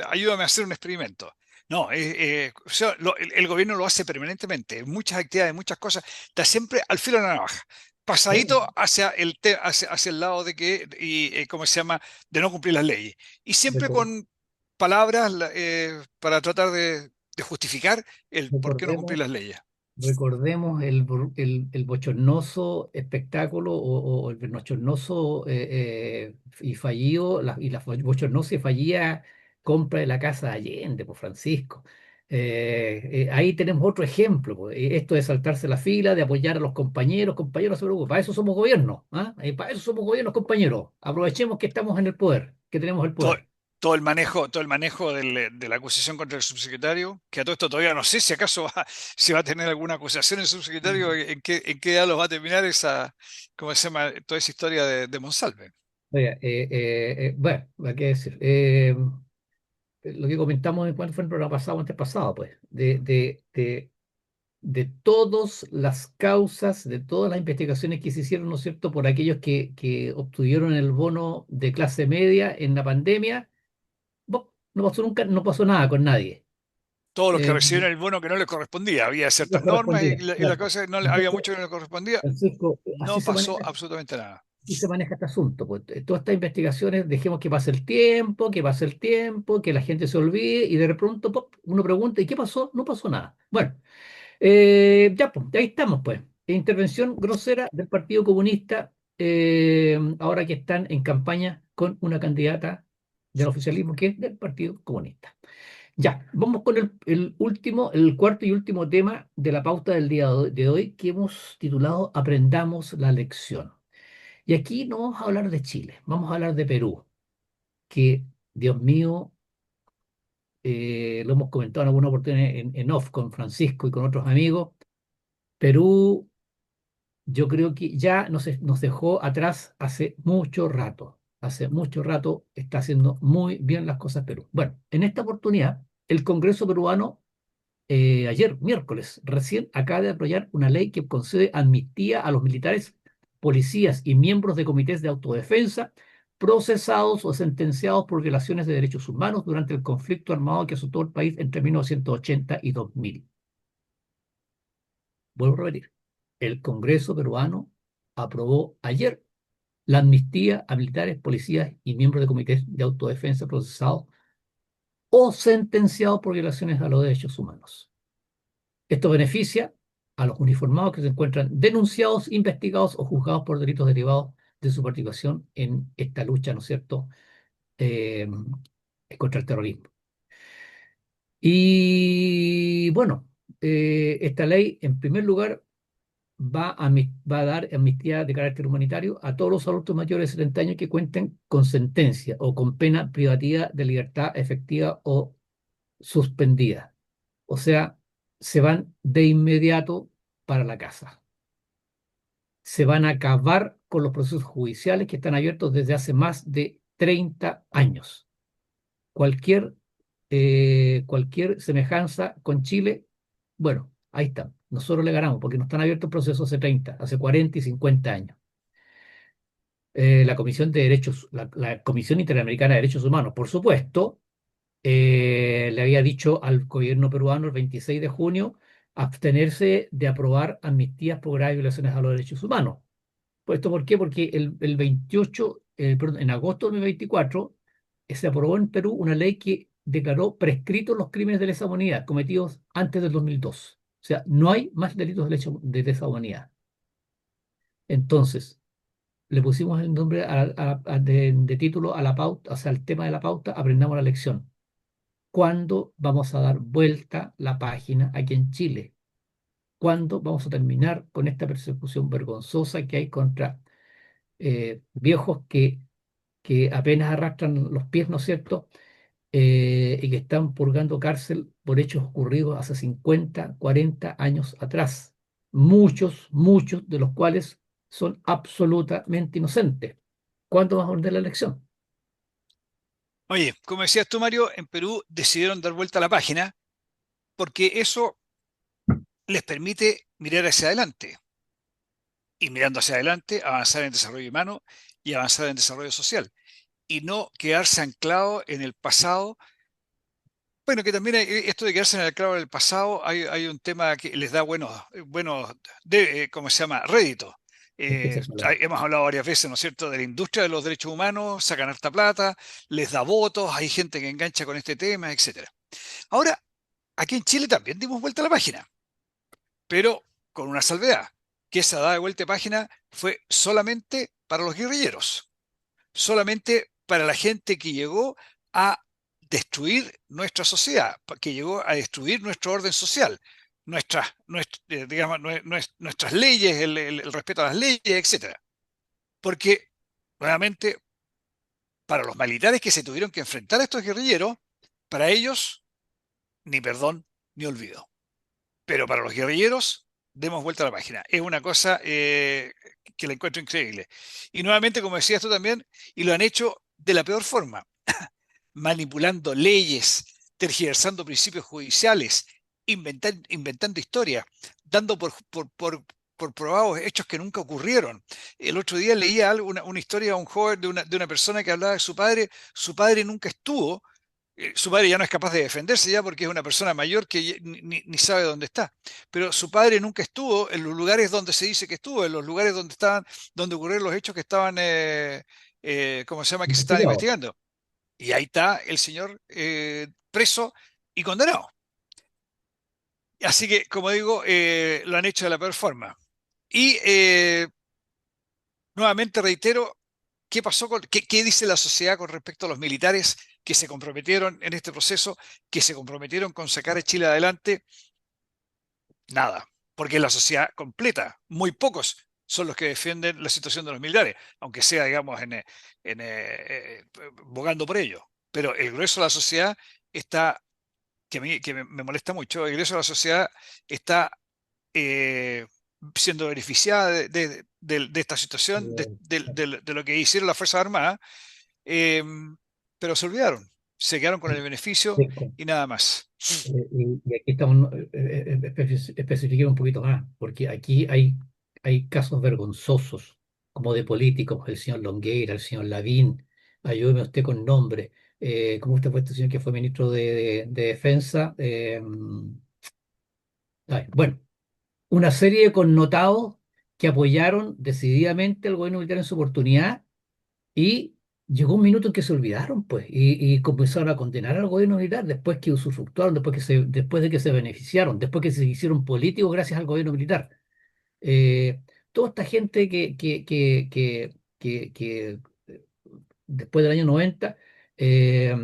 ayúdame a hacer un experimento. No, o sea, el gobierno lo hace permanentemente, en muchas actividades, en muchas cosas, está siempre al filo de la navaja, pasadito bueno, hacia el lado de que, y, ¿cómo se llama?, de no cumplir las leyes. Y siempre recor- con palabras para tratar de justificar el por qué no cumplir recordemos, las leyes. recordemos el bochornoso espectáculo o el bochornoso y fallido, y la bochornosa y fallida compra de la casa de Allende, por Francisco. Ahí tenemos otro ejemplo, po, esto de saltarse la fila, de apoyar a los compañeros, compañeros, no se preocupen, para eso somos gobierno, ¿ah? Para eso somos gobiernos, compañeros. Aprovechemos que estamos en el poder, que tenemos el todo, poder. todo el manejo de la acusación contra el subsecretario, que a todo esto todavía no sé si acaso si va a tener alguna acusación el subsecretario, en qué edad los va a terminar ¿cómo se llama? Toda esa historia de Monsalve. Oiga, bueno, ¿qué decir? Lo que comentamos en cuanto fue el programa pasado, antes pasado, pues, de todas las causas, de todas las investigaciones que se hicieron, ¿no es cierto?, por aquellos que obtuvieron el bono de clase media en la pandemia, no pasó nunca, no pasó nada con nadie. Todos los que Eh, recibieron el bono que no les correspondía, había no ciertas normas y correspondía, la claro. cosa, había Entonces, mucho que no les correspondía, Francisco, no pasó absolutamente nada. así se maneja este asunto. Pues, todas estas investigaciones, dejemos que pase el tiempo, que pase el tiempo, que la gente se olvide y de pronto pop, uno pregunta, ¿y qué pasó? No pasó nada. Bueno, ya, pues, ahí estamos, pues. Intervención grosera del Partido Comunista, ahora que están en campaña con una candidata del oficialismo que es del Partido Comunista. Ya, vamos con el último, el cuarto y último tema de la pauta del día de hoy, que hemos titulado Aprendamos la lección. Y aquí no vamos a hablar de Chile, vamos a hablar de Perú, que, Dios mío, lo hemos comentado en alguna oportunidad en off con Francisco y con otros amigos. Perú yo creo que ya nos dejó atrás hace mucho rato. Hace mucho rato está haciendo muy bien las cosas Perú. Bueno, en esta oportunidad, el Congreso peruano, ayer, miércoles, recién acaba de aprobar una ley que concede amnistía a los militares, policías y miembros de comités de autodefensa procesados o sentenciados por violaciones de derechos humanos durante el conflicto armado que azotó el país entre 1980 y 2000. Vuelvo a repetir, el Congreso peruano aprobó ayer la amnistía a militares, policías y miembros de comités de autodefensa procesados o sentenciados por violaciones a los derechos humanos. Esto beneficia a los uniformados que se encuentran denunciados, investigados o juzgados por delitos derivados de su participación en esta lucha, ¿no es cierto?, eh, contra el terrorismo. Y bueno, esta ley, en primer lugar, va a dar amnistía de carácter humanitario a todos los adultos mayores de 70 años que cuenten con sentencia o con pena privativa de libertad efectiva o suspendida. O sea, se van de inmediato para la casa. Se van a acabar con los procesos judiciales que están abiertos desde hace más de 30 años. Cualquier semejanza con Chile, bueno, ahí está. Nosotros le ganamos porque no están abiertos procesos hace 30, hace 40 y 50 años. La Comisión Interamericana de Derechos Humanos, por supuesto, le había dicho al gobierno peruano el 26 de junio abstenerse de aprobar amnistías por graves violaciones a los derechos humanos. ¿Pues esto por qué? Porque el 28, perdón, en agosto de 2024, se aprobó en Perú una ley que declaró prescritos los crímenes de lesa humanidad cometidos antes del 2002. O sea, no hay más delitos de lesa humanidad. Entonces, le pusimos el nombre de título a la pauta, o sea, al tema de la pauta, aprendamos la lección. ¿Cuándo vamos a dar vuelta la página aquí en Chile? ¿Cuándo vamos a terminar con esta persecución vergonzosa que hay contra viejos que apenas arrastran los pies, ¿no es cierto? Y que están purgando cárcel por hechos ocurridos hace 50, 40 años atrás. Muchos de los cuales son absolutamente inocentes. ¿Cuándo vamos a poner la elección? Oye, como decías tú, Mario, en Perú decidieron dar vuelta a la página porque eso les permite mirar hacia adelante y mirando hacia adelante avanzar en desarrollo humano y avanzar en desarrollo social y no quedarse anclado en el pasado. Bueno, que también esto de quedarse anclado en el pasado, hay un tema que les da ¿cómo se llama? Rédito. Espectacular. Hemos hablado varias veces, ¿no es cierto?, de la industria de los derechos humanos, sacan harta plata, les da votos, hay gente que engancha con este tema, etcétera. Ahora, aquí en Chile también dimos vuelta a la página, pero con una salvedad, que esa dada de vuelta de página fue solamente para los guerrilleros, solamente para la gente que llegó a destruir nuestra sociedad, que llegó a destruir nuestro orden social, digamos, nuestras leyes, el respeto a las leyes, etcétera. Porque, nuevamente, para los militares que se tuvieron que enfrentar a estos guerrilleros, para ellos, ni perdón ni olvido. Pero para los guerrilleros, demos vuelta a la página. Es una cosa que la encuentro increíble. Y nuevamente, como decías tú también, y lo han hecho de la peor forma, manipulando leyes, tergiversando principios judiciales, inventando historias, dando por probados hechos que nunca ocurrieron. El otro día leía una historia de un joven, de una persona que hablaba de su padre nunca estuvo, su padre ya no es capaz de defenderse ya porque es una persona mayor que ni sabe dónde está. Pero su padre nunca estuvo en los lugares donde se dice que estuvo, en los lugares donde ocurrieron los hechos que estaban, ¿cómo se llama?, que se estaban Investigado. investigando. Y ahí está el señor preso y condenado. Así que, como digo, lo han hecho de la peor forma. Y nuevamente reitero, ¿qué dice la sociedad con respecto a los militares que se comprometieron en este proceso, que se comprometieron con sacar a Chile adelante? Nada, porque es la sociedad completa. Muy pocos son los que defienden la situación de los militares, aunque sea, digamos, bogando por ello. Pero el grueso de la sociedad está, que a mí que me molesta mucho, el grueso de la sociedad está eh, siendo beneficiada de esta situación, de lo que hicieron las Fuerzas Armadas, pero se olvidaron, se quedaron con el beneficio y nada más. Y aquí estamos, especificar un poquito más, porque aquí hay casos vergonzosos, como de políticos, el señor Longueira, el señor Lavín, ayúdeme usted con nombre, ¿cómo usted fue este señor que fue ministro de Defensa? Bueno, una serie de connotados que apoyaron decididamente al gobierno militar en su oportunidad y llegó un minuto en que se olvidaron, pues, y comenzaron a condenar al gobierno militar después que usufructuaron, después de que se beneficiaron, después que se hicieron políticos gracias al gobierno militar. Toda esta gente que después del año 90 eh,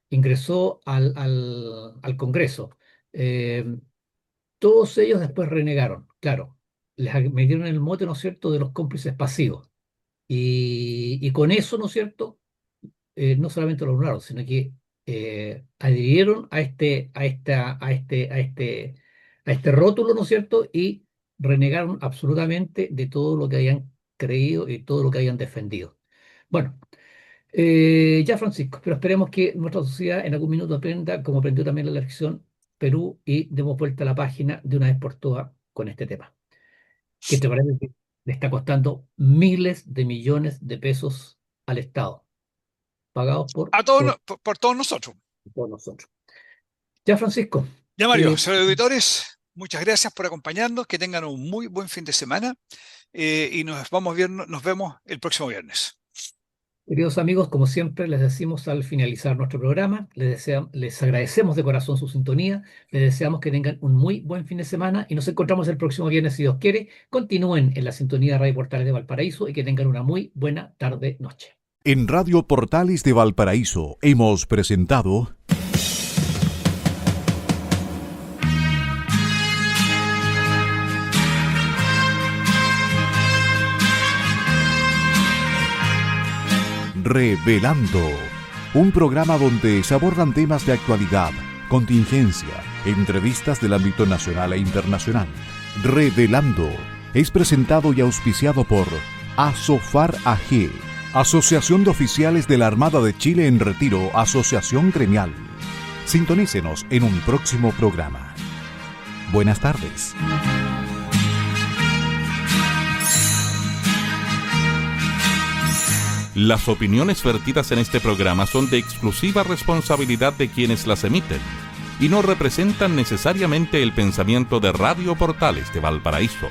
ingresó al Congreso. Eh, Todos ellos después renegaron, claro, les metieron el mote, ¿no es cierto?, de los cómplices pasivos. Y con eso, ¿no es cierto?, no solamente lo lograron, sino que adhirieron a este rótulo, ¿no es cierto?, y renegaron absolutamente de todo lo que habían creído y todo lo que habían defendido. Bueno, ya Francisco, pero esperemos que nuestra sociedad en algún minuto aprenda, como aprendió también la lección Perú, y demos vuelta a la página de una vez por todas con este tema, que te parece que le está costando miles de millones de pesos al Estado, pagados A todos, por todos nosotros. por nosotros. Ya, Francisco. Ya, Mario, señores auditores, muchas gracias por acompañarnos, que tengan un muy buen fin de semana y nos vemos el próximo viernes. Queridos amigos, como siempre les decimos al finalizar nuestro programa, les agradecemos de corazón su sintonía, les deseamos que tengan un muy buen fin de semana y nos encontramos el próximo viernes si Dios quiere. Continúen en la sintonía de Radio Portales de Valparaíso y que tengan una muy buena tarde-noche. En Radio Portales de Valparaíso hemos presentado Revelando, un programa donde se abordan temas de actualidad, contingencia, entrevistas del ámbito nacional e internacional. Revelando es presentado y auspiciado por Asofar AG, Asociación de Oficiales de la Armada de Chile en Retiro, Asociación Gremial. Sintonícenos en un próximo programa. Buenas tardes. Las opiniones vertidas en este programa son de exclusiva responsabilidad de quienes las emiten y no representan necesariamente el pensamiento de Radio Portales de Valparaíso.